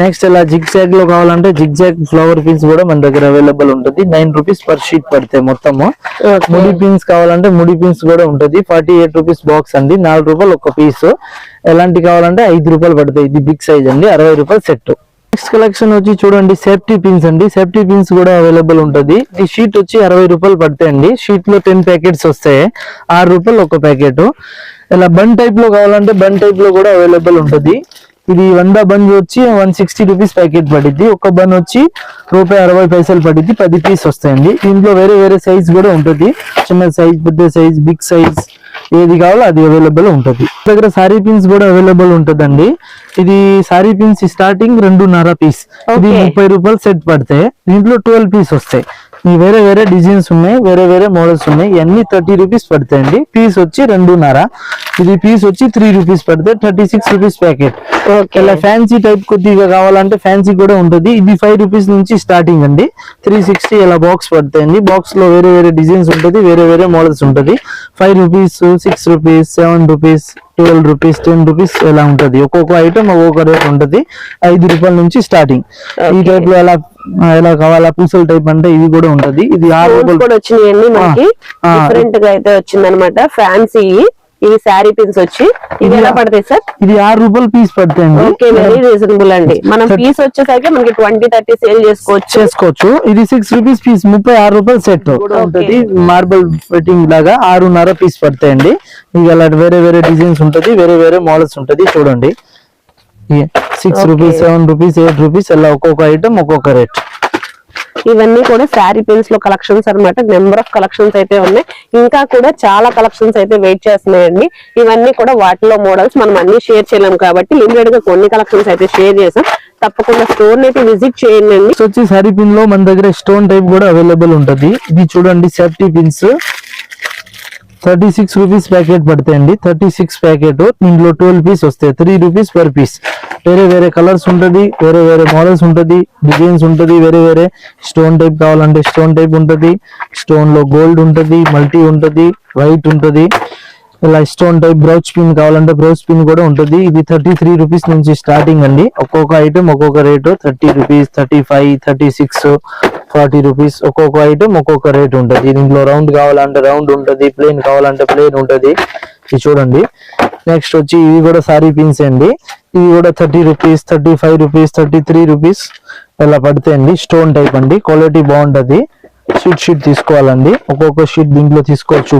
నెక్స్ట్ ఇలా జిగ్ జాగ్ లో కావాలంటే జిగ్ జాగ్ ఫ్లవర్ పిన్స్ కూడా మన దగ్గర అవైలబుల్ ఉంటుంది. 9 రూపీస్ పర్ షీట్ పడతాయి మొత్తము. ముడి పిన్స్ కావాలంటే ముడి పిన్స్ కూడా ఉంటుంది. 48 రూపీస్ బాక్స్ అండి. 4 రూపాయలు ఒక పీస్. ఎలాంటి కావాలంటే 5 రూపాయలు పడతాయి. ఇది బిగ్ సైజ్ అండి. 60 రూపాయలు సెట్. నెక్స్ట్ కలెక్షన్ వచ్చి చూడండి సేఫ్టీ పిన్స్ అండి. సేఫ్టీ పిన్స్ కూడా అవైలబుల్ ఉంటుంది. ఈ షీట్ వచ్చి 60 రూపాయలు పడతాయండి. షీట్ లో 10 ప్యాకెట్స్ వస్తాయి. 6 రూపాయలు ఒక ప్యాకెట్. ఇలా బన్ టైప్ లో కావాలంటే బన్ టైప్ లో కూడా అవైలబుల్ ఉంటుంది. ఇది 100 బన్ వచ్చి 160 రూపీస్ ప్యాకెట్ పడిద్ది. ఒక బన్ వచ్చి ₹60 పడిద్ది. 10 పీస్ వస్తాయండి. దీంట్లో వేరే వేరే సైజ్ కూడా ఉంటుంది. చిన్న సైజ్, పెద్ద సైజ్, బిగ్ సైజ్, ఏది కావాలో అది అవైలబుల్ ఉంటుంది. దగ్గర సారీ పిన్స్ కూడా అవైలబుల్ ఉంటుందండి. ఇది సారీ పిన్స్ స్టార్టింగ్ 2.5 పీస్. ఇది 30 రూపాయలు సెట్ పడతాయి. దీంట్లో 12 పీస్ వస్తాయి. ఈ వేరే వేరే డిజైన్స్ ఉన్నాయి, వేరే వేరే మోడల్స్ ఉన్నాయి. ఇవన్నీ 30 రూపీస్ పడతాయండి. పీస్ వచ్చి 2.5. ఇది పీస్ వచ్చి 3 రూపీస్ పడతాయి. 36 రూపీస్ ప్యాకెట్. ఇలా ఫ్యాన్సీ టైప్ కొద్దిగా కావాలంటే ఫ్యాన్సీ కూడా ఉంటుంది. ఇది 5 రూపీస్ నుంచి స్టార్టింగ్ అండి. 360 ఇలా బాక్స్ పడతాయండి. బాక్స్ లో వేరే వేరే డిజైన్స్ ఉంటుంది, వేరే వేరే మోడల్స్ ఉంటుంది. 5 rupees, 6 rupees, 7 rupees, 12 rupees, 10 rupees ఇలా ఉంటది. ఒక్కొక్క ఐటమ్ ఒక్కొక్క రేట్ ఉంటది. 5 రూపాయల నుంచి స్టార్టింగ్. ఈ టైప్ లో ఎలా కావాలా పూసల టైప్ అంటే ఇది కూడా ఉంటది. ఇది 6 రూపాయలు
కూడా వచ్చినాయండి. మనకి డిఫరెంట్ గా అయితే వచ్చింది అనమాట. ఫ్యాన్సీ ఇవి శారీ పిన్స్ వచ్చి ఇవి ఎలా పడతాయి సార్?
ఇది 6 రూపాయలు పీస్ పడతాయండి.
ఓకే, వెరీ రీజనబుల్ అండి. మనం పీస్ వచ్చేసరికి మనకి 20-30 సేల్ చేసుకోవచ్చు.
ఇది 6 రూపీస్ పీస్, 36 రూపాయలు సెట్ ఉంటది. మార్బల్ ఫిట్టింగ్ లాగా 6.5 పీస్ పడతాయండి. ఇక అలా వేరే వేరే డిజైన్స్ ఉంటది, వేరే వేరే మోడల్స్ ఉంటది. చూడండి 6 రూపీస్, 7 రూపీస్, 8 రూపీస్ అలా ఒక్కొక్క ఐటమ్ ఒక్కొక్క రేట్.
ఇవన్నీ కూడా శారీ పిన్స్ లో కలెక్షన్స్ అన్నమాట. నెంబర్ ఆఫ్ కలెక్షన్స్ అయితే ఉన్నాయి. ఇంకా కూడా చాలా కలెక్షన్స్ అయితే వెయిట్ చేస్తున్నాయండి. ఇవన్నీ కూడా వాటిలో మోడల్స్ మనం అన్ని షేర్ చేయలేము కాబట్టి లిమిటెడ్ గా కొన్ని కలెక్షన్స్ అయితే షేర్ చేసాం. తప్పకుండా స్టోర్ అయితే విజిట్ చేయండి.
వచ్చి శారీ పిన్ లో మన దగ్గర స్టోన్ టైప్ కూడా అవైలబుల్ ఉంటది. ఇది చూడండి సేఫ్టీ పిన్స్ 36 రూపీస్ ప్యాకెట్ పడతాయండి. 36 ప్యాకెట్. దీంట్లో 12 పీస్ వస్తాయి. 3 రూపీస్ పర్ పీస్. వేరే వేరే కలర్స్ ఉంటది, వేరే వేరే మోడల్స్ ఉంటది, డిజైన్స్ ఉంటది. వేరే వేరే స్టోన్ టైప్ కావాలంటే స్టోన్ టైప్ ఉంటది. స్టోన్ లో గోల్డ్ ఉంటది, మల్టీ ఉంటది, వైట్ ఉంటది. ఇలా స్టోన్ టైప్ బ్రౌచ్ పిన్ కావాలంటే బ్రౌచ్ పిన్ కూడా ఉంటది. ఇది 33 రూపీస్ నుంచి స్టార్టింగ్ అండి. ఒక్కొక్క ఐటమ్ ఒక్కొక్క రేటు. 30 rupees, 35, 36, 40 rupees. ఒక్కొక్క ఐటమ్ ఒక్కొక్క రేట్ ఉంటది. దీంట్లో రౌండ్ కావాలంటే రౌండ్ ఉంటది, ప్లేన్ కావాలంటే ప్లేన్ ఉంటది. ఇది చూడండి. నెక్స్ట్ వచ్చి ఇవి కూడా సారీ పిన్స్ అండి. ఇవి కూడా 30 రూపీస్, 35 రూపీస్, 33 రూపీస్ ఇలా పడతాయండి. స్టోన్ టైప్ అండి, క్వాలిటీ బాగుంటది. షీట్ తీసుకోవాలండి. ఒక్కొక్క షీట్ దీంట్లో తీసుకోవచ్చు.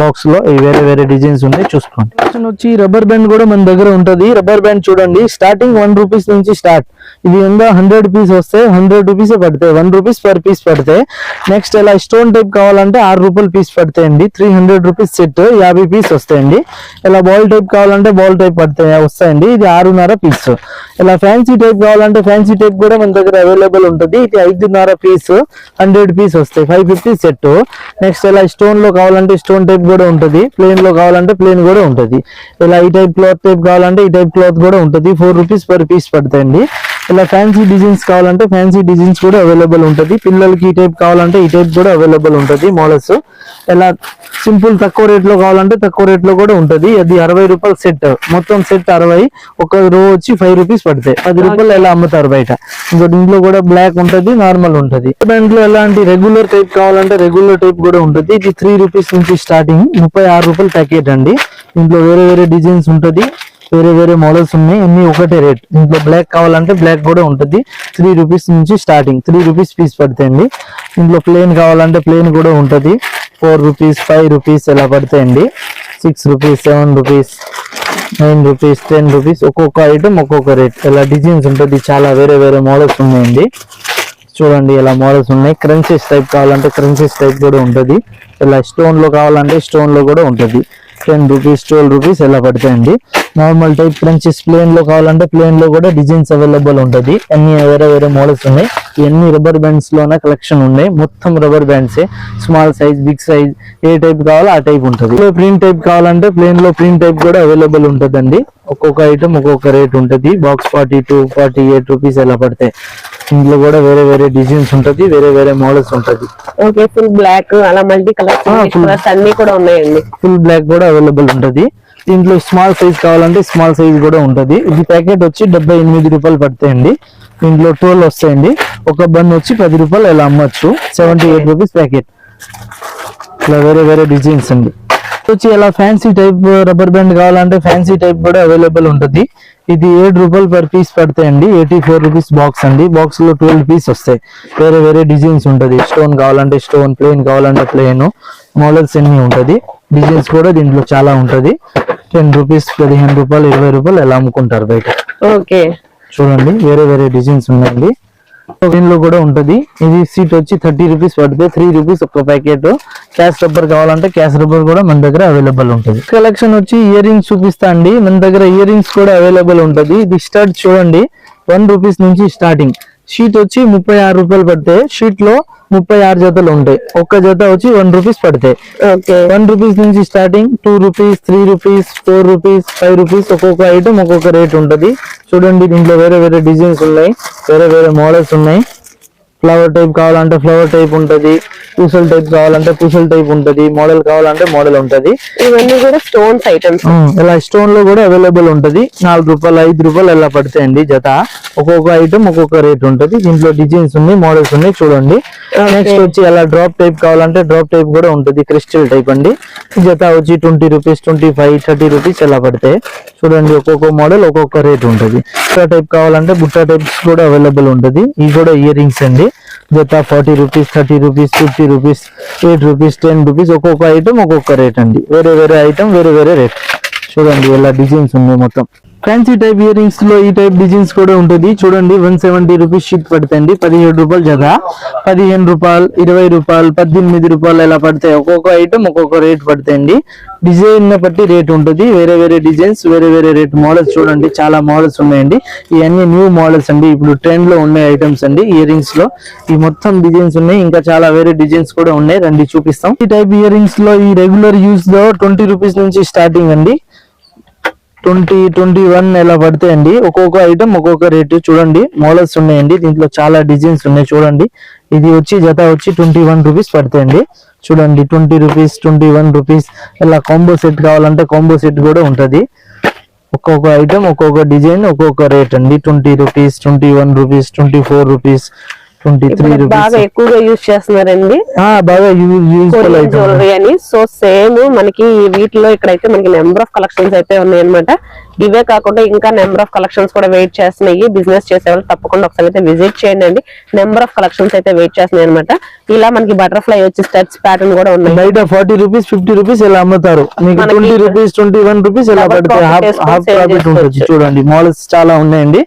బాక్స్ లో వేరే వేరే డిజైన్స్ ఉన్నాయి, చూసుకోండి. వచ్చి రబ్బర్ బ్యాండ్ కూడా మన దగ్గర ఉంటది. రబ్బర్ బ్యాండ్ చూడండి, స్టార్టింగ్ 1 రూపీస్ నుంచి స్టార్ట్. ఇది ఉందా 100 పీస్ వస్తే 100 రూపీస్ పడతాయి, 1 రూపీస్ పర్ పీస్ పడతాయి. నెక్స్ట్ ఇలా స్టోన్ టైప్ కావాలంటే 6 రూపాయలు పీస్ పడతాయండి. 300 రూపీస్ సెట్, 50 పీస్ వస్తాయండి. ఇలా బాల్ టైప్ కావాలంటే బాల్ టైప్ వస్తాయండి. ఇది 6.5 పీస్. ఇలా ఫ్యాన్సీ టైప్ కావాలంటే ఫ్యాన్సీ టైప్ కూడా మన దగ్గర అవైలబుల్ ఉంటుంది. ఇది 5.5 పీస్, 100 పీస్ వస్తాయి, 550 సెట్. నెక్స్ట్ ఇలా స్టోన్ లో కావాలంటే స్టోన్ టైప్ కూడా ఉంటది, ప్లేన్ లో కావాలంటే ప్లేన్ కూడా ఉంటది. ఇలా ఈ టైప్ క్లాత్ టైప్ కావాలంటే ఈ టైప్ క్లాత్ కూడా ఉంటది. 4 రూపీస్ పర్ పీస్ పడతాయండి. ఇలా ఫ్యాన్సీ డిజైన్స్ కావాలంటే ఫ్యాన్సీ డిజైన్స్ కూడా అవైలబుల్ ఉంటది. పిల్లలకి ఈ టైప్ కావాలంటే ఈ టైప్ కూడా అవైలబుల్ ఉంటది మోడల్స్. ఇలా సింపుల్ తక్కువ రేట్ లో కావాలంటే తక్కువ రేట్ లో కూడా ఉంటది. అది 60 రూపాయలు సెట్, మొత్తం సెట్ 60. ఒక రో వచ్చి 5 రూపీస్ పడతాయి, 10 రూపాయలు ఎలా అమ్ముతారు బయట. ఇంకోటి ఇంట్లో కూడా బ్లాక్ ఉంటది, నార్మల్ ఉంటది. దాంట్లో ఎలాంటి రెగ్యులర్ టైప్ కావాలంటే రెగ్యులర్ టైప్ కూడా ఉంటది. ఇది 3 రూపీస్ నుంచి స్టార్టింగ్, 36 రూపాయలు ప్యాకెట్ అండి. ఇంట్లో వేరే వేరే డిజైన్స్ ఉంటది, వేరే వేరే మోడల్స్ ఉన్నాయి, అన్ని ఒకటే రేట్. ఇంట్లో బ్లాక్ కావాలంటే బ్లాక్ కూడా ఉంటుంది. 3 రూపీస్ నుంచి స్టార్టింగ్, 3 రూపీస్ పీస్ పడతాయండి. ఇంట్లో ప్లేన్ కావాలంటే ప్లేన్ కూడా ఉంటుంది. 4 రూపీస్, 5 రూపీస్ ఇలా పడతాయండి. 6 రూపీస్, 7 రూపీస్, 9 రూపీస్, 10 రూపీస్. ఒక్కొక్క ఐటమ్ ఒక్కొక్క రేట్. ఇలా డిజైన్స్ ఉంటుంది, చాలా వేరే వేరే మోడల్స్ ఉన్నాయండి. చూడండి ఇలా మోడల్స్ ఉన్నాయి. క్రంచెస్ టైప్ కావాలంటే క్రంచెస్ టైప్ కూడా ఉంటుంది. ఇలా స్టోన్ లో కావాలంటే స్టోన్ లో కూడా ఉంటుంది. 10 రూపీస్, 12 రూపీస్ ఎలా పడతాయండి. నార్మల్ టైప్ క్రంచెస్ ప్లేన్ లో కావాలంటే ప్లేన్ లో కూడా డిజైన్స్ అవైలబుల్ ఉంటుంది. అన్ని వేరే వేరే మోడల్స్ ఉన్నాయి. ఇవన్నీ రబ్బర్ బ్యాండ్స్ లోనే కలెక్షన్ ఉన్నాయి. మొత్తం rubber bands, small size, big size, ఏ టైప్ కావాలో ఆ టైప్ ఉంటుంది. ప్రింట్ టైప్ కావాలంటే ప్లేన్ లో ప్రింట్ టైప్ కూడా అవైలబుల్ ఉంటుందండి. ఒక్కొక్క ఐటమ్ ఒక్కొక్క రేట్ ఉంటుంది. బాక్స్ 42, 48 రూపీస్ ఎలా పడతాయి. ఇందులో కూడా వేరే వేరే డిజైన్స్ ఉంటది, వేరే వేరే మోడల్స్ ఉంటది.
ఓకే, ఫుల్ బ్లాక్ అలా మల్టీ కలర్స్ అన్ని కూడా ఉన్నాయండి.
ఫుల్ బ్లాక్ కూడా అవైలబుల్ ఉంటది. దీంట్లో స్మాల్ సైజ్ కావాలంటే స్మాల్ సైజ్ కూడా ఉంటది. ఇది ప్యాకెట్ వచ్చి 78 రూపాయలు పడతాయండి. దీంట్లో 12 వస్తాయండి. ఒక బన్ వచ్చి 10 రూపాయలు ఇలా అమ్మచ్చు. 78 రూపీస్ ప్యాకెట్. ఇలా వేరే వేరే డిజైన్స్ అండి. వచ్చి ఇలా ఫ్యాన్సీ టైప్ రబ్బర్ బ్యాండ్ కావాలంటే ఫ్యాన్సీ టైప్ కూడా అవైలబుల్ ఉంటుంది. ఇది 7 రూపాయలు పర్ పీస్ పడతాయండి. 84 రూపీస్ బాక్స్ అండి. బాక్స్ లో 12 పీస్ వస్తాయి. వేరే వేరే డిజైన్స్ ఉంటది. స్టోన్ కావాలంటే స్టోన్, ప్లేన్ కావాలంటే ప్లేన్, మోడల్స్ అన్ని ఉంటది. డిజైన్స్ కూడా దీంట్లో చాలా ఉంటది. 10 రూపీస్, 15 రూపాయలు, 20 రూపాయలు ఎలా అమ్ముకుంటారు బయట.
ఓకే,
చూడండి వేరే వేరే డిజైన్స్ ఉన్నాయండి. దీనిలో కూడా ఉంటది. ఇది సీట్ వచ్చి 30 రూపీస్ పడితే 3 రూపీస్ ఒక ప్యాకెట్. క్యాష్ రబ్బర్ కావాలంటే క్యాష్ రబ్బర్ కూడా మన దగ్గర అవైలబుల్ ఉంటుంది. కలెక్షన్ వచ్చి ఇయర్ రింగ్స్ చూపిస్తా అండి. మన దగ్గర ఇయర్ రింగ్స్ కూడా అవైలబుల్ ఉంటది. ఇది స్టార్ట్ చూడండి 1 రూపీస్ నుంచి స్టార్టింగ్. షీట్ వచ్చి 36 రూపాయలు పడతాయి. షీట్ లో 36 జతలు ఉంటాయి. ఒక్క జత వచ్చి 1 రూపీస్ పడతాయి. 1 రూపీస్ నుంచి starting 2 rupees, 3 rupees, 4 rupees, 5 rupees. ఒక్కొక్క ఐటమ్ ఒక్కొక్క రేట్ ఉంటది. చూడండి దీంట్లో వేరే వేరే డిజైన్స్ ఉన్నాయి, వేరే వేరే మోడల్స్ ఉన్నాయి. ఫ్లవర్ టైప్ కావాలంటే ఫ్లవర్ టైప్ ఉంటది, పూసల్ టైప్ కావాలంటే పూసల్ టైప్ ఉంటది, మోడల్ కావాలంటే మోడల్ ఉంటది.
ఇవన్నీ కూడా స్టోన్స్ ఐటమ్స్.
ఇలా స్టోన్ లో కూడా అవైలబుల్ ఉంటది. 4 రూపాయలు, 5 రూపాయలు ఎలా పడతాయండి జత. ఒక్కొక్క ఐటమ్ ఒక్కొక్క రేట్ ఉంటది. దీంట్లో డిజైన్స్ ఉన్నాయి, మోడల్స్ ఉన్నాయి. చూడండి నెక్స్ట్ వచ్చి అలా డ్రాప్ టైప్ కావాలంటే డ్రాప్ టైప్ కూడా ఉంటది. క్రిస్టల్ టైప్ అండి. జత వచ్చి 20 రూపీస్, 25, 30 రూపీస్ ఎలా పడతాయి. చూడండి ఒక్కొక్క మోడల్ ఒక్కొక్క రేట్ ఉంటది. బుట్ట టైప్ కావాలంటే బుట్ట టైప్స్ కూడా అవైలబుల్ ఉంటది. ఇవి కూడా ఇయర్ రింగ్స్ అండి. జత 40 rupees, 30 rupees, 50 rupees, 8 rupees, 10 rupees. ఒక్కొక్క ఐటమ్ ఒక్కొక్క రేట్ అండి. వేరే వేరే ఐటమ్ వేరే వేరే రేట్. చూడండి ఇలా డిజైన్స్ ఉన్నాయి మొత్తం. ఫ్యాన్సీ టైప్ ఇయర్ రింగ్స్ లో ఈ టైప్ డిజైన్స్ కూడా ఉంటుంది. చూడండి 170 రూపీస్ షీట్ పడతాయండి. 17 రూపాయలు జత, 15 రూపాయలు, 20 రూపాయలు, 18 రూపాయలు ఎలా పడతాయి. ఒక్కొక్క ఐటమ్ ఒక్కొక్క రేట్ పడతాయండి. డిజైన్ బట్టి రేట్ ఉంటుంది. వేరే వేరే డిజైన్స్, వేరే వేరే రేట్. మోడల్స్ చూడండి చాలా మోడల్స్ ఉన్నాయండి. ఇవన్నీ న్యూ మోడల్స్ అండి. ఇప్పుడు ట్రెండ్ లో ఉన్న ఐటమ్స్ అండి ఇయర్ రింగ్స్ లో. ఈ మొత్తం డిజైన్స్ ఉన్నాయి. ఇంకా చాలా వేరే డిజైన్స్ కూడా ఉన్నాయి. రండి చూపిస్తాం. ఈ టైప్ ఇయర్ రింగ్స్ లో ఈ రెగ్యులర్ యూస్ లో 20 రూపీస్ నుంచి స్టార్టింగ్ అండి. 20, 21 ఎలా పడతాయండి. ఒక్కొక్క ఐటమ్ ఒక్కొక్క రేటు. చూడండి మోడల్స్ ఉన్నాయండి. దీంట్లో చాలా డిజైన్స్ ఉన్నాయి. చూడండి ఇది వచ్చి జత వచ్చి 21 రూపీస్ పడతాయండి. చూడండి 20 రూపీస్, 21 రూపీస్. ఇలా కాంబో సెట్ కావాలంటే కాంబో సెట్ కూడా ఉంటది. ఒక్కొక్క ఐటమ్ ఒక్కొక్క డిజైన్ ఒక్కొక్క రేట్ అండి. 20 రూపీస్, 21 రూపీస్, 24 రూపీస్, 23 రూపీస్
బాగా ఎక్కువగా యూజ్ చేస్తున్నారండి
బాగా యూజ్ఫుల్ ఐటమ్
జ్యువెలరీ అని. సో సేమ్ మనకి వీటిలో ఇక్కడైతే మనకి నెంబర్ ఆఫ్ కలెక్షన్స్ అయితే ఉన్నాయి అనమాట. ఇవే కాకుండా ఇంకా నెంబర్ ఆఫ్ కలెక్షన్స్ కూడా వెయిట్ చేస్తున్నాయి. బిజినెస్ చేసే వాళ్ళు తప్పకుండా ఒకసారి అయితే విజిట్ చేయండి అండి. నెంబర్ ఆఫ్ కలెక్షన్స్ అయితే వెయిట్ చేస్తున్నాయి అనమాట. ఇలా మనకి బటర్ఫ్లై వచ్చి స్టడ్స్ ప్యాటర్న్ కూడా ఉన్నాయి.
బయట 40 రూపీస్ 50 రూపీస్ ఇలా అమ్ముతారు, మీకు 20 రూపీస్ 21 రూపీస్ ఇలా పడతాయి. హాఫ్ ప్రాఫిట్ ఉంటుంది. చూడండి మోడల్స్ చాలా ఉన్నాయండి.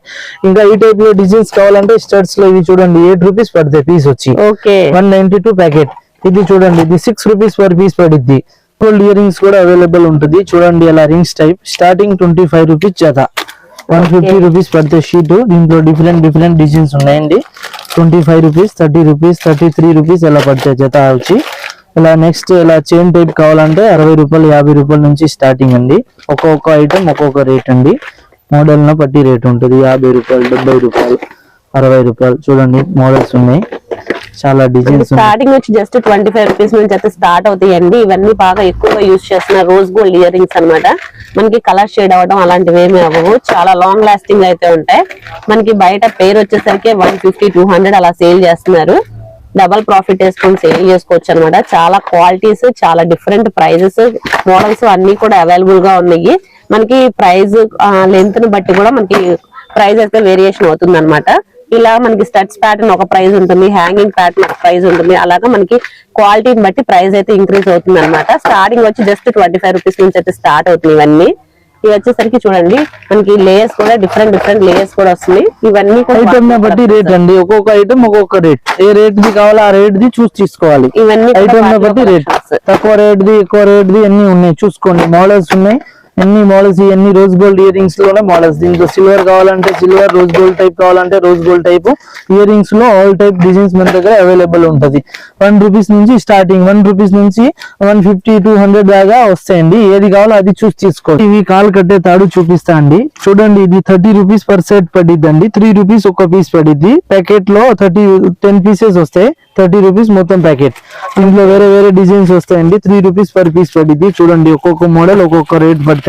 ఇంకా ఈ టైప్ లో డిజైన్స్ కావాలంటే స్టడ్స్ లో ఇవి చూడండి 8 రూపీస్ పడతాయి పీస్ వచ్చి. 192 ప్యాకెట్. ఇది చూడండి ఇది 6 రూపీస్ పర్ పీస్ పడిద్ది. గోల్డ్ ఇయర్ రింగ్స్ కూడా అవైలబుల్ ఉంటుంది. చూడండి అలా రింగ్స్ టైప్ స్టార్టింగ్ 25 రూపీస్ జత, 150 రూపీస్ పడితే షీట్. దీంట్లో డిఫరెంట్ డిజైన్స్ ఉన్నాయండి. 25 రూపీస్, 30 రూపీస్, 33 రూపీస్ ఎలా పడతాయి జత వచ్చి. ఇలా నెక్స్ట్ ఇలా చైన్ టైప్ కావాలంటే 60 రూపాయలు 50 రూపాయల నుంచి స్టార్టింగ్ అండి. ఒక్కొక్క ఐటమ్ ఒక్కొక్క రేట్ అండి. మోడల్ ను బట్టి రేట్ ఉంటుంది. 50 రూపాయలు, 70 రూపాయలు, 60 రూపాయలు. చూడండి మోడల్స్ ఉన్నాయి, చాలా డిజైన్స్.
స్టార్టింగ్ వచ్చి జస్ట్ 25 రూపీస్ నుంచి అయితే స్టార్ట్ అవుతాయండి. ఇవన్నీ బాగా ఎక్కువగా యూజ్ చేస్తున్న రోజ్ గోల్డ్ ఇయర్ రింగ్స్ అనమాట. మనకి కలర్ షేడ్ అవ్వడం అలాంటివి ఏమీ అవ్వవు, చాలా లాంగ్ లాస్టింగ్ అయితే ఉంటాయి. మనకి బయట పేరు వచ్చేసరికి 150, 200 అలా సేల్ చేస్తున్నారు. డబల్ ప్రాఫిట్ వేసుకొని సేల్ చేసుకోవచ్చు అనమాట. చాలా క్వాలిటీస్, చాలా డిఫరెంట్ ప్రైజెస్, మోడల్స్ అన్ని కూడా అవైలబుల్ గా ఉన్నాయి. మనకి ప్రైస్ లెంత్ ని బట్టి కూడా మనకి ప్రైస్ అయితే వేరియేషన్ అవుతుంది అనమాట. ఇలా మనకి స్టడ్స్ ప్యాటర్న్ ఒక ప్రైస్ ఉంటుంది, హ్యాంగింగ్ ప్యాటర్న్ ఒక ప్రైస్ ఉంటుంది. అలాగా మనకి క్వాలిటీని బట్టి ప్రైస్ అయితే ఇంక్రీజ్ అవుతుంది అనమాట. స్టార్టింగ్ వచ్చి జస్ట్ 25 రూపీస్ నుంచి అయితే స్టార్ట్ అవుతుంది ఇవన్నీ. ఇవి వచ్చేసరికి చూడండి మనకి లేయర్స్ కూడా డిఫరెంట్ లేయర్స్ కూడా వస్తున్నాయి. ఇవన్నీ
ఐటమ్ బట్టి రేట్ అండి. ఒక్కొక్క ఐటమ్ ఒక్కొక్క రేట్. ఏ రేట్ ది కావాలో ఆ రేట్ ది చూసి తీసుకోవాలి.
ఇవన్నీ
ఐటమ్ బట్టి రేట్. తక్కువ రేట్ ది ఎక్కువ రేట్ ది అన్ని ఉన్నాయి. చూసుకోండి మోడల్స్ ఉన్నాయి. ఎన్ని మోడల్స్, ఇవన్నీ రోజ్ గోల్డ్ ఇయర్ రింగ్స్ లోనే మోడల్స్. దీంట్లో సిల్వర్ కావాలంటే సిల్వర్, రోజ్ గోల్డ్ టైప్ కావాలంటే rose gold type. Ear rings లో ఆల్ టైప్ డిజైన్స్ మన దగ్గర అవైలబుల్ ఉంటది. 1 రూపీస్ నుంచి స్టార్టింగ్, 1 రూపీస్ నుంచి 150, 200 దాకా వస్తాయండి. ఏది కావాలో అది చూసి తీసుకోండి. ఇవి కాల్ కట్టే తాడు చూపిస్తా అండి. చూడండి ఇది 30 రూపీస్ పర్ సెట్ పడిద్ది అండి. 3 రూపీస్ ఒక పీస్ పడిద్ది. ప్యాకెట్ లో 10 పీసెస్ వస్తాయి. 30 రూపీస్ మొత్తం ప్యాకెట్. ఇంట్లో వేరే డిజైన్స్ వస్తాయండి. 3 రూపీస్ పర్ పీస్ పడిద్ది. చూడండి ఒక్కొక్క మోడల్ ఒక్కొక్క రేట్ పడతాయండి.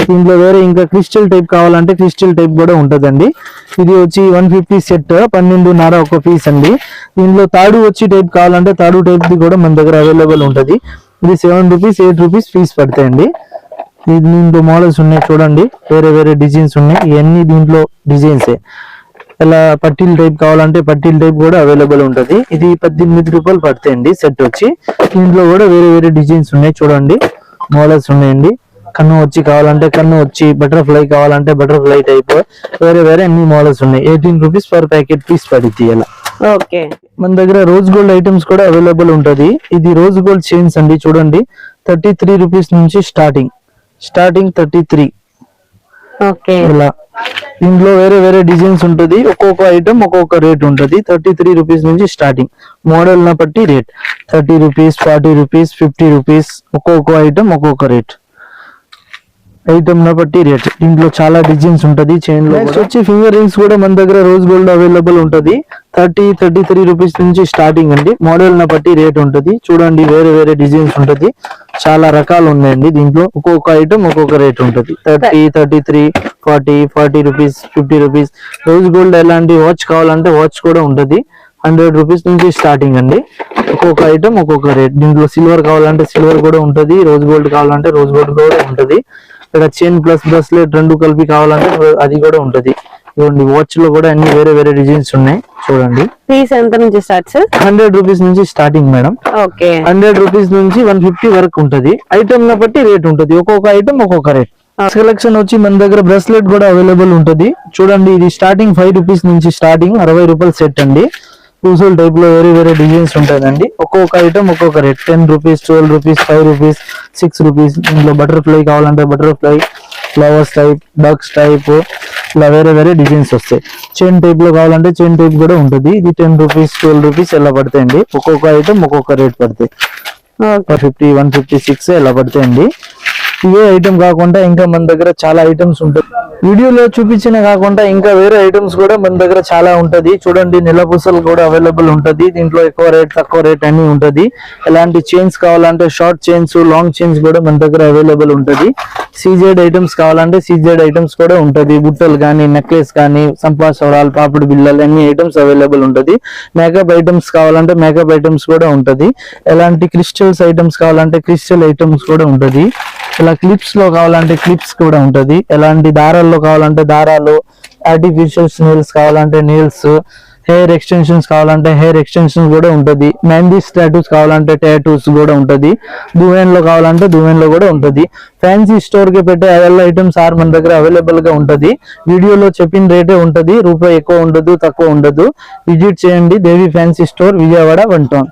దీంట్లో వేరే ఇంకా క్రిస్టల్ టైప్ కావాలంటే క్రిస్టల్ టైప్ కూడా ఉంటదండి. ఇది వచ్చి 150 సెట్, 12.5 ఒక పీస్ అండి. దీంట్లో తాడు వచ్చి టైప్ కావాలంటే తాడు టైప్ ది కూడా మన దగ్గర అవైలబుల్ ఉంటది. ఇది 7 రూపీస్ 8 రూపీస్ పీస్ పడతాయండి. దీంట్లో మోడల్స్ ఉన్నాయి. చూడండి వేరే డిజైన్స్ ఉన్నాయి. ఇవన్నీ దీంట్లో డిజైన్సే. ఇలా పట్టీల్ టైప్ కావాలంటే పట్టీల్ టైప్ కూడా అవైలబుల్ ఉంటది. ఇది 18 రూపాయలు పడతాయండి సెట్ వచ్చి. దీంట్లో కూడా వేరే డిజైన్స్ ఉన్నాయి. చూడండి మోడల్స్ ఉన్నాయండి. కన్ను వచ్చి కావాలంటే కన్ను వచ్చి, బటర్ఫ్లై కావాలంటే బటర్ఫ్లై టైప్, వేరే అన్ని మోడల్స్ ఉన్నాయి. 18 రూపీస్ పర్ ప్యాకెట్ పీస్ పడిద్ది. ఇలా
ఓకే.
మన దగ్గర రోజ్ గోల్డ్ ఐటమ్స్ కూడా అవైలబుల్ ఉంటది. ఇది రోజ్ గోల్డ్ చైన్స్ అండి. చూడండి 33 రూపీస్ నుంచి స్టార్టింగ్ 33.
ఓకే.
ఇలా దీంట్లో వేరే డిజైన్స్ ఉంటుంది. ఒక్కొక్క ఐటమ్ ఒక్కొక్క రేట్ ఉంటుంది. 33 రూపీస్ నుంచి స్టార్టింగ్. మోడల్ న బట్టి రేట్ 30 రూపీస్, 40 రూపీస్, 50 రూపీస్. ఒక్కొక్క ఐటమ్ ఒక్కొక్క రేట్. ఐటమ్ న బట్టి రేట్. దీంట్లో చాలా డిజైన్స్ ఉంటది. చైన్ లో వచ్చి ఫింగర్ రింగ్స్ కూడా మన దగ్గర రోజ్ గోల్డ్ అవైలబుల్ ఉంటది. 33 రూపీస్ నుంచి స్టార్టింగ్ అండి. మోడల్ న బట్టి రేట్ ఉంటది. చూడండి వేరే డిజైన్స్ ఉంటది. చాలా రకాలు ఉన్నాయండి. దీంట్లో ఒక్కొక్క ఐటమ్ ఒక్కొక్క రేట్ ఉంటది. 30, 33, 40 రూపీస్, 50 రూపీస్. రోజ్ గోల్డ్ ఎలాంటి వాచ్ కావాలంటే వాచ్ కూడా ఉంటది. 100 రూపీస్ నుంచి స్టార్టింగ్ అండి. ఒక్కొక్క ఐటమ్ ఒక్కొక్క రేట్. దీంట్లో సిల్వర్ కావాలంటే సిల్వర్ కూడా ఉంటది. రోజ్ గోల్డ్ కావాలంటే రోజ్ గోల్డ్ కూడా ఉంటది. ఇక్కడ చైన్ ప్లస్ బ్రాస్లెట్ 2 కలిపి కావాలంటే అది కూడా ఉంటది. ఇవ్వండి వాచ్ లో కూడా అన్ని వేరే డిజైన్స్ ఉన్నాయి. చూడండి
పీస్ ఎంత నుంచి స్టార్ట్ సార్?
100 రూపీస్ నుంచి స్టార్టింగ్ మేడం.
ఓకే.
100 రూపీస్ నుంచి 150 వరకు ఉంటది. ఐటమ్ ని బట్టి రేట్ ఉంటది. ఒక్కొక్క ఐటమ్ ఒక్కొక్క రేట్. కలెక్షన్ వచ్చి మన దగ్గర బ్రాస్లెట్ కూడా అవైలబుల్ ఉంటది. చూడండి ఇది స్టార్టింగ్ 5 రూపీస్ నుంచి స్టార్టింగ్ 60 రూపాయలు సెట్ అండి. పూసల్ టైప్ లో వేరే డిజైన్స్ ఉంటుందండి. ఒక్కొక్క ఐటమ్ ఒక్కొక్క rate. 10 rupees, 12 rupees, 5 rupees, 6 rupees. ఇందులో బటర్ఫ్లై కావాలంటే butterfly, flowers type, ducks type, ఇలా వేరే డిజైన్స్ వస్తాయి. చైన్ టైప్ లో కావాలంటే చైన్ టైప్ కూడా ఉంటుంది. ఇది 10 రూపీస్, 12 రూపీస్ ఎలా పడతాయండి. ఒక్కొక్క ఐటమ్ ఒక్కొక్క రేట్ పడతాయి. 50, 156 ఎలా పడతాయండి. ఇవే ఐటమ్ కాకుండా ఇంకా మన దగ్గర చాలా ఐటమ్స్ ఉంటాయి. వీడియోలో చూపించిన కాకుండా ఇంకా వేరే ఐటమ్స్ కూడా మన దగ్గర చాలా ఉంటది. చూడండి, నెలపూసలు కూడా అవైలబుల్ ఉంటది. దీంట్లో ఎక్కువ రేట్ తక్కువ రేట్ అన్ని ఉంటది. ఎలాంటి చైన్స్ కావాలంటే షార్ట్ చైన్స్ లాంగ్ చైన్స్ కూడా మన దగ్గర అవైలబుల్ ఉంటది. సీజెడ్ ఐటమ్స్ కావాలంటే సీజెడ్ ఐటమ్స్ కూడా ఉంటది. బుట్టలు కానీ నెక్లెస్ కానీ సంపా సవరాలు పాపిడి బిళ్ళలు అన్ని ఐటమ్స్ అవైలబుల్ ఉంటది. మేకప్ ఐటమ్స్ కావాలంటే మేకప్ ఐటమ్స్ కూడా ఉంటది. ఎలాంటి క్రిస్టల్స్ ఐటమ్స్ కావాలంటే క్రిస్టల్ ఐటమ్స్ కూడా ఉంటది. ఇలా క్లిప్స్ లో కావాలంటే క్లిప్స్ కూడా ఉంటది. ఎలాంటి దారాల్లో కావాలంటే దారాలు, ఆర్టిఫిషియల్ నెయిల్స్ కావాలంటే నెయిల్స్, హెయిర్ ఎక్స్టెన్షన్స్ కావాలంటే హెయిర్ ఎక్స్టెన్షన్స్ కూడా ఉంటది. మెహందీస్ టాటూస్ కావాలంటే టాటూస్ కూడా ఉంటది. దువ్వెన్ లో కావాలంటే దువ్వెన్ లో కూడా ఉంటది. ఫ్యాన్సీ స్టోర్ కి పెట్టే all ఐటమ్స్ మన దగ్గర అవైలబుల్ గా ఉంటది. వీడియోలో చెప్పిన రేటే ఉంటది. రూపాయి ఎక్కువ ఉండదు తక్కువ ఉండదు. విజిట్ చేయండి దేవి ఫ్యాన్సీ స్టోర్, విజయవాడ 1 టౌన్.